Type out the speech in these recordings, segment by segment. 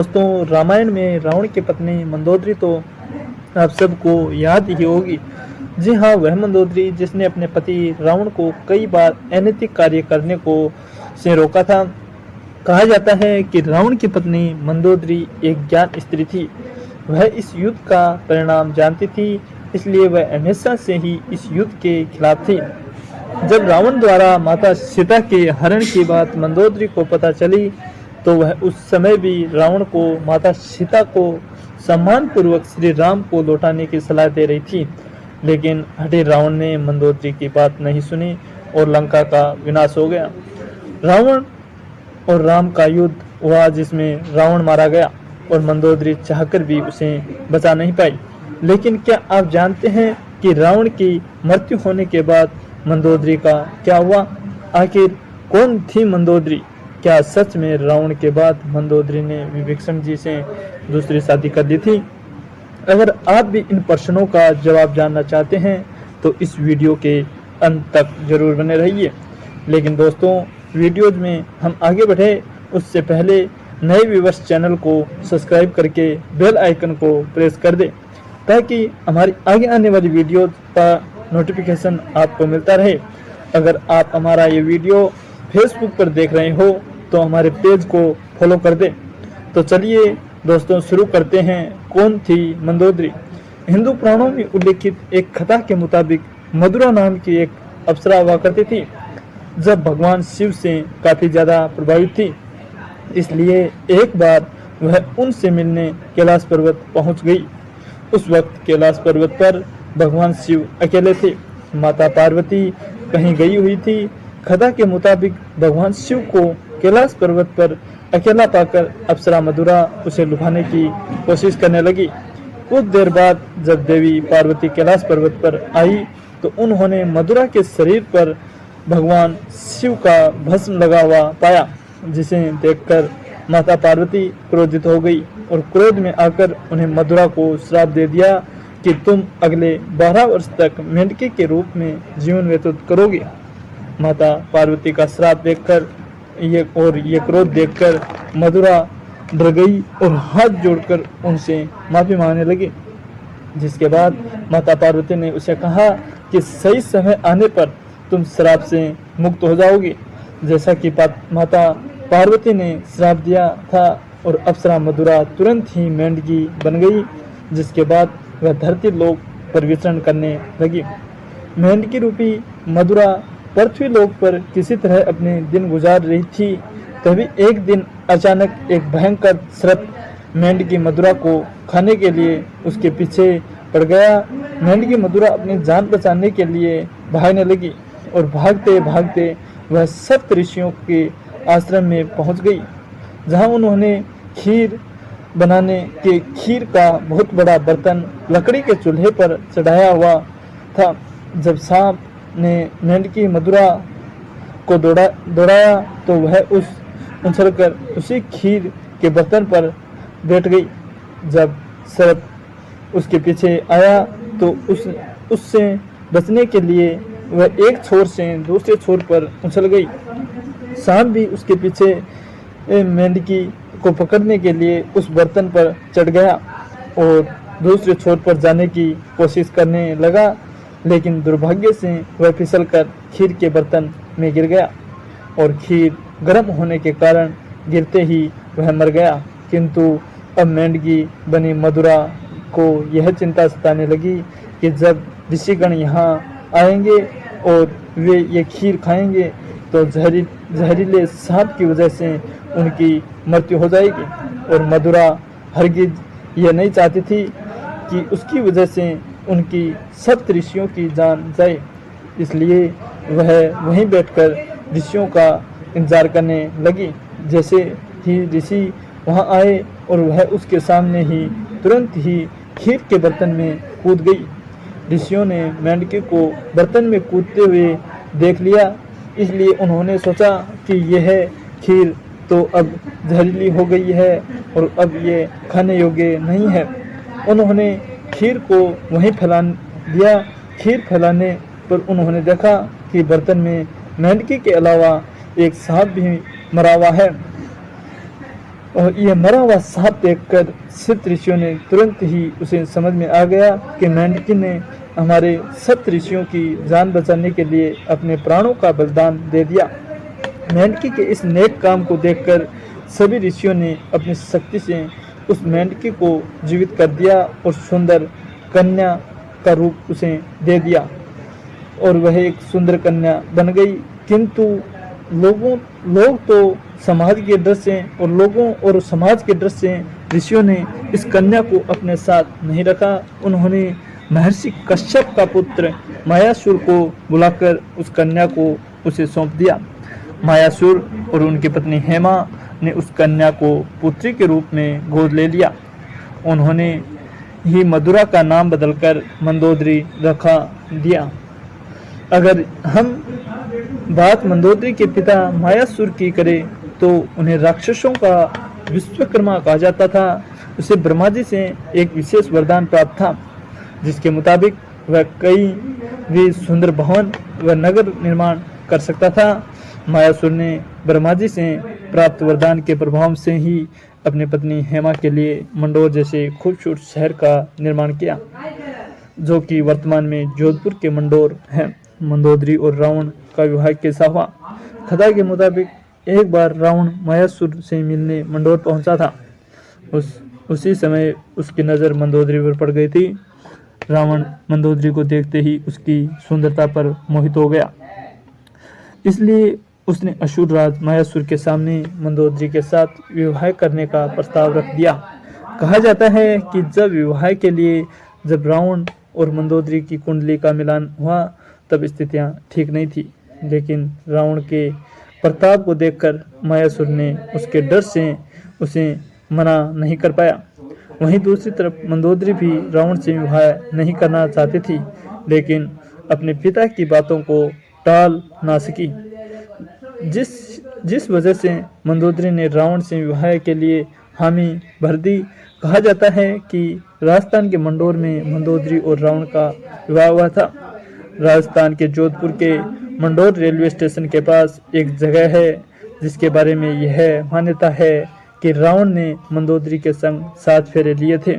दोस्तों, रामायण में रावण की पत्नी मंदोदरी तो आप सबको याद ही होगी। जी हाँ, वह मंदोदरी जिसने अपने पति रावण को कई बार अनैतिक कार्य करने को से रोका था। कहा जाता है कि रावण की पत्नी मंदोदरी एक ज्ञान स्त्री थी। वह इस युद्ध का परिणाम जानती थी, इसलिए वह हमेशा से ही इस युद्ध के खिलाफ थी। जब रावण द्वारा माता सीता के हरण की बात मंदोदरी को पता चली, तो वह उस समय भी रावण को माता सीता को सम्मानपूर्वक श्री राम को लौटाने की सलाह दे रही थी। लेकिन हठीर रावण ने मंदोदरी की बात नहीं सुनी और लंका का विनाश हो गया। रावण और राम का युद्ध हुआ जिसमें रावण मारा गया और मंदोदरी चाहकर भी उसे बचा नहीं पाई। लेकिन क्या आप जानते हैं कि रावण की मृत्यु होने के बाद मंदोदरी का क्या हुआ? आखिर कौन थी मंदोदरी? क्या सच में रावण के बाद मंदोदरी ने विभीषण जी से दूसरी शादी कर ली थी? अगर आप भी इन प्रश्नों का जवाब जानना चाहते हैं तो इस वीडियो के अंत तक जरूर बने रहिए। लेकिन दोस्तों, वीडियोज में हम आगे बढ़े उससे पहले नए व्यूवर्स चैनल को सब्सक्राइब करके बेल आइकन को प्रेस कर दें, ताकि हमारी आगे आने वाली वीडियोज का नोटिफिकेशन आपको मिलता रहे। अगर आप हमारा ये वीडियो फेसबुक पर देख रहे हो तो हमारे पेज को फॉलो कर दें। तो चलिए दोस्तों, शुरू करते हैं। कौन थी मंदोदरी? हिंदू पुराणों में उल्लिखित एक कथा के मुताबिक मधुरा नाम की एक अप्सरा हुआ करती थी, जब भगवान शिव से काफ़ी ज़्यादा प्रभावित थी। इसलिए एक बार वह उनसे मिलने कैलाश पर्वत पहुंच गई। उस वक्त कैलाश पर्वत पर भगवान शिव अकेले थे। माता पार्वती कहीं गई हुई थी। कथा के मुताबिक भगवान शिव को कैलाश पर्वत पर अकेला पाकर अप्सरा मधुरा उसे लुभाने की कोशिश करने लगी। कुछ देर बाद जब देवी पार्वती कैलाश पर्वत पर आई तो उन्होंने मधुरा के शरीर पर भगवान शिव का भस्म लगा हुआ पाया, जिसे देखकर माता पार्वती क्रोधित हो गई और क्रोध में आकर उन्हें मधुरा को श्राप दे दिया कि तुम अगले 12 वर्ष तक मेंढके के रूप में जीवन व्यतीत करोगे। माता पार्वती का श्राप देखकर ये क्रोध देखकर मधुरा डर गई और हाथ जोड़कर उनसे माफी मांगने लगी। जिसके बाद माता पार्वती ने उसे कहा कि सही समय आने पर तुम श्राप से मुक्त हो जाओगे, जैसा कि माता पार्वती ने श्राप दिया था। और अप्सरा मधुरा तुरंत ही मेंढकी बन गई, जिसके बाद वह धरती लोक पर विचरण करने लगी। मेंढकी रूपी मधुरा पृथ्वी लोक पर किसी तरह अपने दिन गुजार रही थी। तभी एक दिन अचानक एक भयंकर सर्प मेंढकी मधुरा को खाने के लिए उसके पीछे पड़ गया। मेंढकी मधुरा अपनी जान बचाने के लिए भागने लगी और भागते भागते वह सप्त ऋषियों के आश्रम में पहुंच गई, जहां उन्होंने खीर बनाने के खीर का बहुत बड़ा बर्तन लकड़ी के चूल्हे पर चढ़ाया हुआ था। जब सांप ने मेंढकी मधुरा को दौड़ाया तो वह उछलकर उसी खीर के बर्तन पर बैठ गई। जब सर्प उसके पीछे आया तो उससे बचने के लिए वह एक छोर से दूसरे छोर पर उछल गई। सांप भी उसके पीछे मेंढकी को पकड़ने के लिए उस बर्तन पर चढ़ गया और दूसरे छोर पर जाने की कोशिश करने लगा, लेकिन दुर्भाग्य से वह फिसलकर खीर के बर्तन में गिर गया और खीर गर्म होने के कारण गिरते ही वह मर गया। किंतु अब मेंढकी बनी मधुरा को यह चिंता सताने लगी कि जब ऋषिगण यहाँ आएंगे और वे ये खीर खाएंगे तो जहरीले सांप की वजह से उनकी मृत्यु हो जाएगी। और मधुरा हरगिज ये नहीं चाहती थी कि उसकी वजह से उनकी सप्त ऋषियों की जान जाए। इसलिए वह वहीं बैठकर ऋषियों का इंतजार करने लगी। जैसे ही ऋषि वहां आए और वह उसके सामने ही तुरंत ही खीर के बर्तन में कूद गई। ऋषियों ने मेंढके को बर्तन में कूदते हुए देख लिया, इसलिए उन्होंने सोचा कि यह खीर तो अब जहरीली हो गई है और अब ये खाने योग्य नहीं है। उन्होंने खीर को वहीं फैला दिया। खीर फैलाने पर उन्होंने देखा कि बर्तन में मेंढकी के अलावा एक सांप भी मरा हुआ है। और यह मरा हुआ सांप देखकर सप्त ऋषियों ने तुरंत ही उसे समझ में आ गया कि मेंढकी ने हमारे सप्त ऋषियों की जान बचाने के लिए अपने प्राणों का बलिदान दे दिया। मेंढकी के इस नेक काम को देखकर सभी ऋषियों ने अपनी शक्ति से उस मेंढकी को जीवित कर दिया और सुंदर कन्या का रूप उसे दे दिया और वह एक सुंदर कन्या बन गई। किंतु लोग तो समाज के डर से और समाज के डर से ऋषियों ने इस कन्या को अपने साथ नहीं रखा। उन्होंने महर्षि कश्यप का पुत्र मायासुर को बुलाकर उस कन्या को उसे सौंप दिया। मायासुर और उनकी पत्नी हेमा ने उस कन्या को पुत्री के रूप में गोद ले लिया। उन्होंने ही मधुरा का नाम बदलकर मंदोदरी रखा दिया। अगर हम बात मंदोदरी के पिता मायासुर की करें तो उन्हें राक्षसों का विश्वकर्मा कहा जाता था। उसे ब्रह्मा जी से एक विशेष वरदान प्राप्त था, जिसके मुताबिक वह कई भी सुंदर भवन व नगर निर्माण कर सकता था। मायासुर ने ब्रह्मा जी से प्राप्त वरदान के प्रभाव से ही अपनी पत्नी हेमा के लिए मंडोर जैसे खूबसूरत शहर का निर्माण किया, जो कि वर्तमान में जोधपुर के मंडोर है। मंदोदरी और रावण का विवाह कैसा हुआ? कथा के मुताबिक एक बार रावण मायासुर से मिलने मंडोर पहुंचा था। उसी समय उसकी नज़र मंदोदरी पर पड़ गई थी। रावण मंदोदरी को देखते ही उसकी सुंदरता पर मोहित हो गया, इसलिए उसने असुर राज मायासुर के सामने मंदोदरी के साथ विवाह करने का प्रस्ताव रख दिया। कहा जाता है कि जब रावण और मंदोदरी की कुंडली का मिलान हुआ तब स्थितियां ठीक नहीं थी, लेकिन रावण के प्रताप को देखकर मायासुर ने उसके डर से उसे मना नहीं कर पाया। वहीं दूसरी तरफ मंदोदरी भी रावण से विवाह नहीं करना चाहती थी, लेकिन अपने पिता की बातों को टाल ना सकी, जिस वजह से मंदोदरी ने रावण से विवाह के लिए हामी भर दी। कहा जाता है कि राजस्थान के मंडोर में मंदोदरी और रावण का विवाह हुआ था। राजस्थान के जोधपुर के मंडोर रेलवे स्टेशन के पास एक जगह है जिसके बारे में यह मान्यता है कि रावण ने मंदोदरी के संग 7 फेरे लिए थे।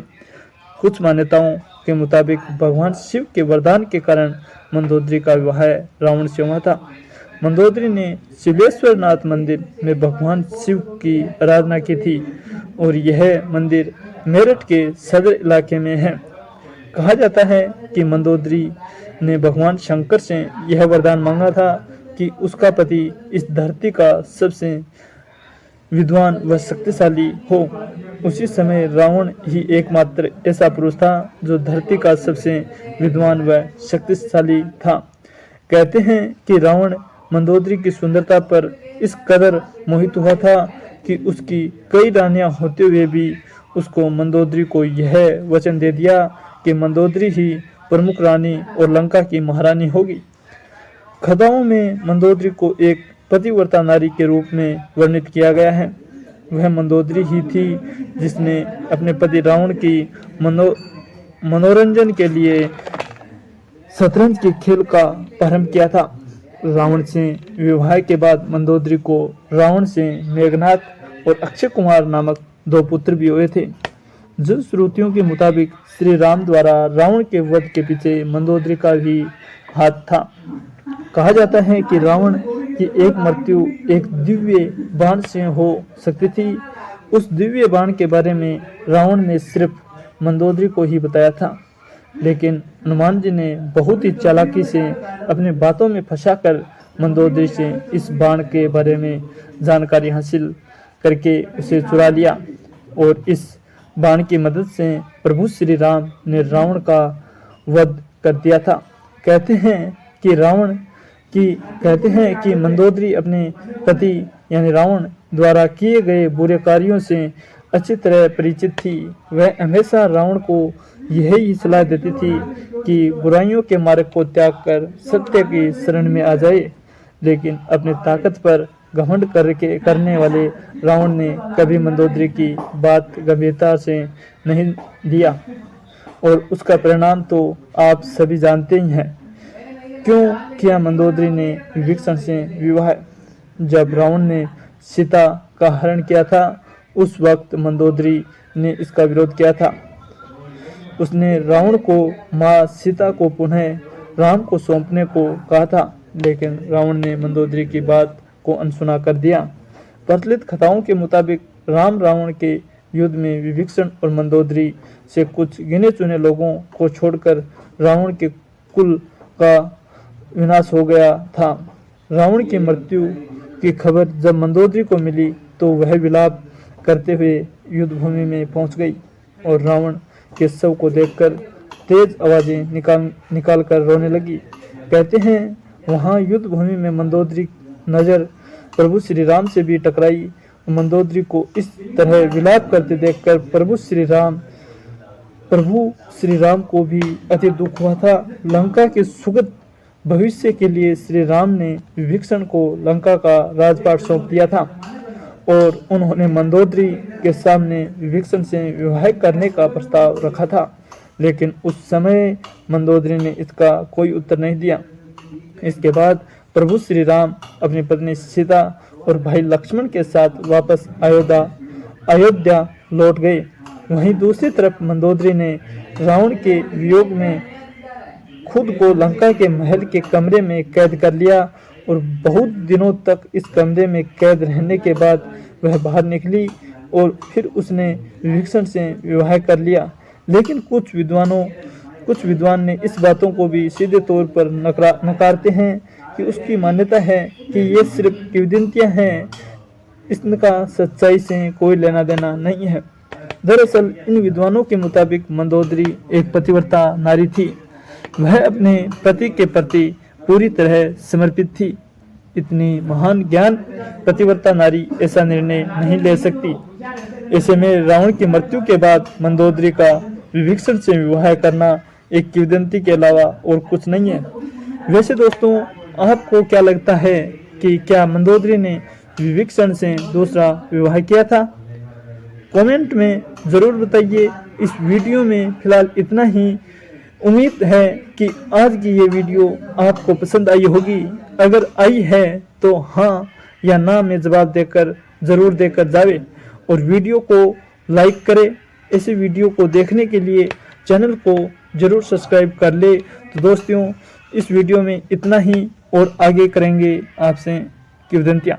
कुछ मान्यताओं के मुताबिक भगवान शिव के वरदान के कारण मंदोदरी का विवाह रावण से हुआ था। मंदोदरी ने शिवलेश्वर नाथ मंदिर में भगवान शिव की आराधना की थी और यह मंदिर मेरठ के सदर इलाके में है। कहा जाता है कि मंदोदरी ने भगवान शंकर से यह वरदान मांगा था कि उसका पति इस धरती का सबसे विद्वान व शक्तिशाली हो। उसी समय रावण ही एकमात्र ऐसा पुरुष था जो धरती का सबसे विद्वान व शक्तिशाली था। कहते हैं कि रावण मंदोदरी की सुंदरता पर इस कदर मोहित हुआ था कि उसकी कई रानियां होते हुए भी उसको मंदोदरी को यह वचन दे दिया कि मंदोदरी ही प्रमुख रानी और लंका की महारानी होगी। कथाओं में मंदोदरी को एक पतिव्रता नारी के रूप में वर्णित किया गया है। वह मंदोदरी ही थी जिसने अपने पति रावण की मनोरंजन के लिए शतरंज के खेल का प्रारंभ किया था। रावण से विवाह के बाद मंदोदरी को रावण से मेघनाथ और अक्षय कुमार नामक 2 पुत्र भी हुए थे। जिन श्रुतियों के मुताबिक श्री राम द्वारा रावण के वध के पीछे मंदोदरी का भी हाथ था। कहा जाता है कि रावण की एक मृत्यु एक दिव्य बाण से हो सकती थी। उस दिव्य बाण के बारे में रावण ने सिर्फ मंदोदरी को ही बताया था, लेकिन हनुमान जी ने बहुत ही चालाकी से अपनी बातों में फंसाकर मंदोदरी से इस बाण के बारे में जानकारी हासिल करके उसे चुरा लिया और इस बाण की मदद से प्रभु श्री राम ने रावण का वध कर दिया था। कहते हैं कि मंदोदरी अपने पति यानी रावण द्वारा किए गए बुरे कार्यों से अच्छी तरह परिचित थी। वह हमेशा रावण को यही सलाह देती थी कि बुराइयों के मार्ग को त्याग कर सत्य की शरण में आ जाए, लेकिन अपनी ताकत पर घमंड करने वाले रावण ने कभी मंदोदरी की बात गंभीरता से नहीं लिया और उसका परिणाम तो आप सभी जानते ही हैं। क्यों किया मंदोदरी ने विभीषण से विवाह? जब रावण ने सीता का हरण किया था उस वक्त मंदोदरी ने इसका विरोध किया था। उसने रावण को मां सीता को पुनः राम को सौंपने को कहा था, लेकिन रावण ने मंदोदरी की बात को अनसुना कर दिया। प्रचलित कथाओं के मुताबिक राम रावण के युद्ध में विभीषण और मंदोदरी से कुछ गिने चुने लोगों को छोड़कर रावण के कुल का विनाश हो गया था। रावण की मृत्यु की खबर जब मंदोदरी को मिली तो वह विलाप करते हुए युद्ध भूमि में पहुंच गई और रावण के शव को देखकर तेज आवाजें निकाल कर रोने लगी। कहते हैं वहां युद्ध भूमि में मंदोदरी नजर प्रभु श्री राम से भी टकराई। मंदोदरी को इस तरह विलाप करते देखकर प्रभु श्री राम को भी अति दुख हुआ था। लंका के सुगत भविष्य के लिए श्री राम ने विभीषण को लंका का राजपाट सौंप दिया था और उन्होंने मंदोदरी के सामने विभीषण से विवाह करने का प्रस्ताव रखा था, लेकिन उस समय मंदोदरी ने इसका कोई उत्तर नहीं दिया। इसके बाद प्रभु श्री राम अपनी पत्नी सीता और भाई लक्ष्मण के साथ वापस अयोध्या लौट गए। वहीं दूसरी तरफ मंदोदरी ने रावण के वियोग में खुद को लंका के महल के कमरे में कैद कर लिया और बहुत दिनों तक इस कमरे में कैद रहने के बाद वह बाहर निकली और फिर उसने विभीषण से विवाह कर लिया। लेकिन कुछ विद्वान ने इस बातों को भी सीधे तौर पर नकारते हैं कि उसकी मान्यता है कि ये सिर्फ किंवदंतियां हैं, इसका सच्चाई से कोई लेना देना नहीं है। दरअसल इन विद्वानों के मुताबिक मंदोदरी एक पतिव्रता नारी थी। वह अपने पति के प्रति पूरी तरह समर्पित थी। इतनी महान ज्ञान पतिव्रता नारी ऐसा निर्णय नहीं ले सकती। ऐसे में रावण की मृत्यु के बाद मंदोदरी का विभीषण से विवाह करना एक किंवदंती के अलावा और कुछ नहीं है। वैसे दोस्तों, आपको क्या लगता है कि क्या मंदोदरी ने विभीषण से दूसरा विवाह किया था? कमेंट में ज़रूर बताइए। इस वीडियो में फिलहाल इतना ही। उम्मीद है कि आज की ये वीडियो आपको पसंद आई होगी। अगर आई है तो हाँ या ना में जवाब ज़रूर देकर जावे और वीडियो को लाइक करें। ऐसे वीडियो को देखने के लिए चैनल को ज़रूर सब्सक्राइब कर ले। तो दोस्तों, इस वीडियो में इतना ही और आगे करेंगे आपसे किंवदंतियाँ।